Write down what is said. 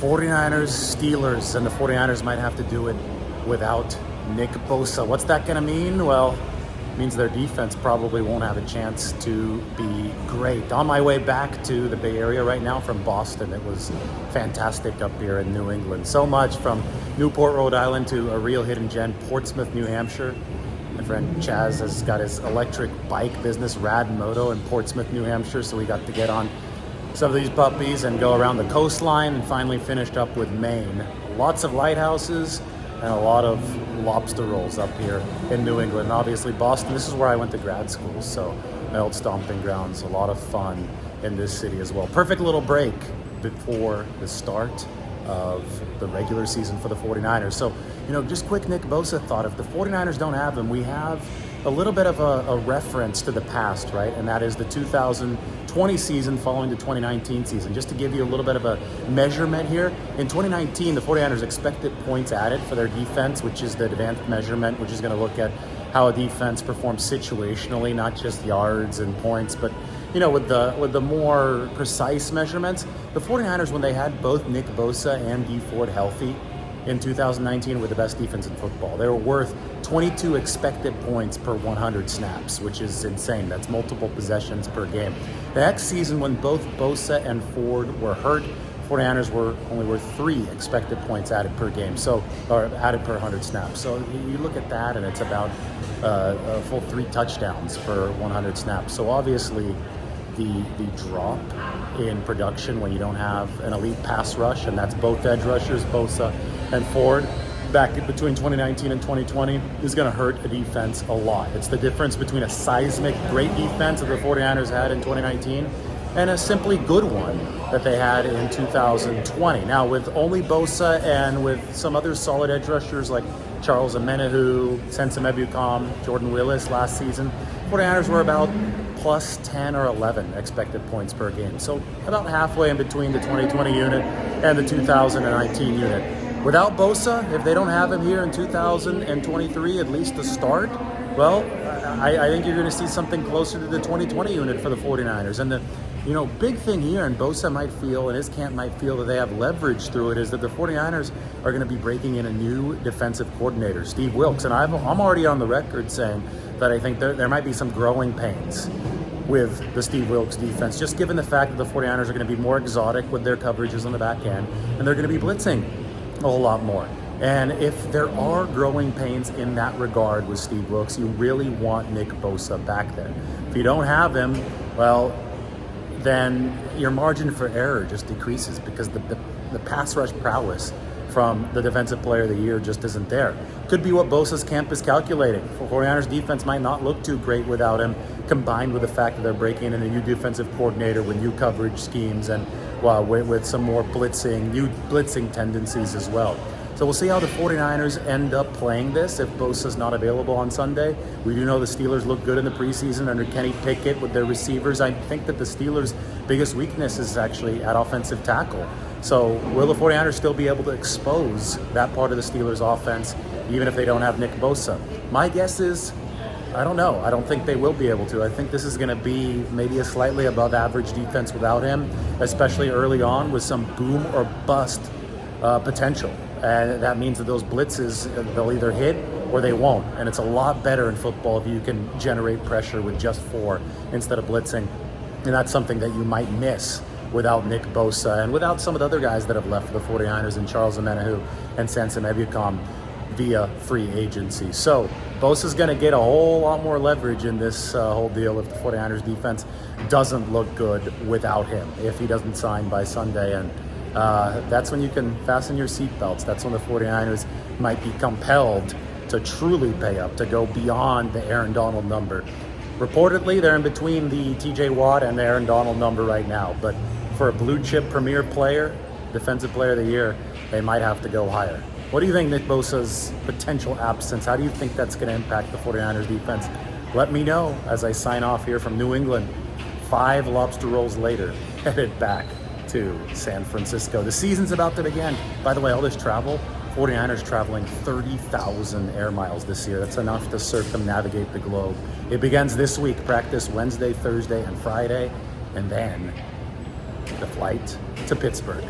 49ers, Steelers, and the 49ers might have to do it without Nick Bosa. What's that going to mean? Well, it means their defense probably won't have a chance to be great. On my way back to the Bay Area right now from Boston, it was fantastic up here in New England. So much from Newport, Rhode Island to a real hidden gem, Portsmouth, New Hampshire. My friend Chaz has got his electric bike business, Rad Moto, in Portsmouth, New Hampshire, so we got to get on some of these puppies and go around the coastline, and finally finished up with Maine. Lots of lighthouses and a lot of lobster rolls up here in New England. And obviously Boston, this is where I went to grad school, so my old stomping grounds. A lot of fun in this city as well. Perfect little break before the start of the regular season for the 49ers. So, just quick Nick Bosa thought. If the 49ers don't have him, we have a little bit of a reference to the past, right? And that is the 2020 season following the 2019 season. Just to give you a little bit of a measurement here, in 2019, the 49ers expected points added for their defense, which is the advanced measurement, which is going to look at how a defense performs situationally, not just yards and points, but with the more precise measurements. The 49ers, when they had both Nick Bosa and Dee Ford healthy in 2019, were the best defense in football. They were worth 22 expected points per 100 snaps, which is insane. That's multiple possessions per game. The next season, when both Bosa and Ford were hurt, 49ers were only worth 3 expected points added per game, or added per 100 snaps. So you look at that, and it's about a full 3 touchdowns per 100 snaps. So obviously, the drop in production when you don't have an elite pass rush, and that's both edge rushers, Bosa and Ford, back between 2019 and 2020, is going to hurt a defense a lot. It's the difference between a seismic great defense that the 49ers had in 2019 and a simply good one that they had in 2020. Now, with only Bosa and with some other solid edge rushers like Charles Omenihu, Sensa Mebucom, Jordan Willis last season, 49ers were about plus 10 or 11 expected points per game. So about halfway in between the 2020 unit and the 2019 unit. Without Bosa, if they don't have him here in 2023, at least to start, well, I think you're going to see something closer to the 2020 unit for the 49ers. And the big thing here, and Bosa might feel, and his camp might feel that they have leverage through it, is that the 49ers are going to be breaking in a new defensive coordinator, Steve Wilks. And I'm already on the record saying that I think there might be some growing pains with the Steve Wilks defense, just given the fact that the 49ers are going to be more exotic with their coverages on the back end, and they're going to be blitzing a whole lot more. And if there are growing pains in that regard with Steve Wilks, you really want Nick Bosa back there. If you don't have him, well, then your margin for error just decreases, because the pass rush prowess from the defensive player of the year just isn't there. Could be what Bosa's camp is calculating. 49ers defense might not look too great without him, combined with the fact that they're breaking in a new defensive coordinator with new coverage schemes and with some more new blitzing tendencies as well. So we'll see how the 49ers end up playing this if Bosa's not available on Sunday. We do know the Steelers look good in the preseason under Kenny Pickett with their receivers. I think that the Steelers' biggest weakness is actually at offensive tackle. So will the 49ers still be able to expose that part of the Steelers' offense, even if they don't have Nick Bosa? My guess is, I don't know. I don't think they will be able to. I think this is going to be maybe a slightly above average defense without him, especially early on, with some boom or bust potential. And that means that those blitzes, they'll either hit or they won't. And it's a lot better in football if you can generate pressure with just 4 instead of blitzing. And that's something that you might miss without Nick Bosa and without some of the other guys that have left for the 49ers, and Charles Omenihu and Sensa Mebucom via free agency. So Bosa's going to get a whole lot more leverage in this whole deal if the 49ers defense doesn't look good without him, if he doesn't sign by Sunday. And that's when you can fasten your seatbelts. That's when the 49ers might be compelled to truly pay up, to go beyond the Aaron Donald number. Reportedly, they're in between the TJ Watt and the Aaron Donald number right now. But for a blue chip premier player, defensive player of the year, they might have to go higher. What do you think Nick Bosa's potential absence, how do you think that's going to impact the 49ers defense? Let me know as I sign off here from New England, 5 lobster rolls later, headed back to San Francisco. The season's about to begin. By the way, all this travel, 49ers traveling 30,000 air miles this year. That's enough to circumnavigate the globe. It begins this week, practice Wednesday, Thursday, and Friday, and then the flight to Pittsburgh.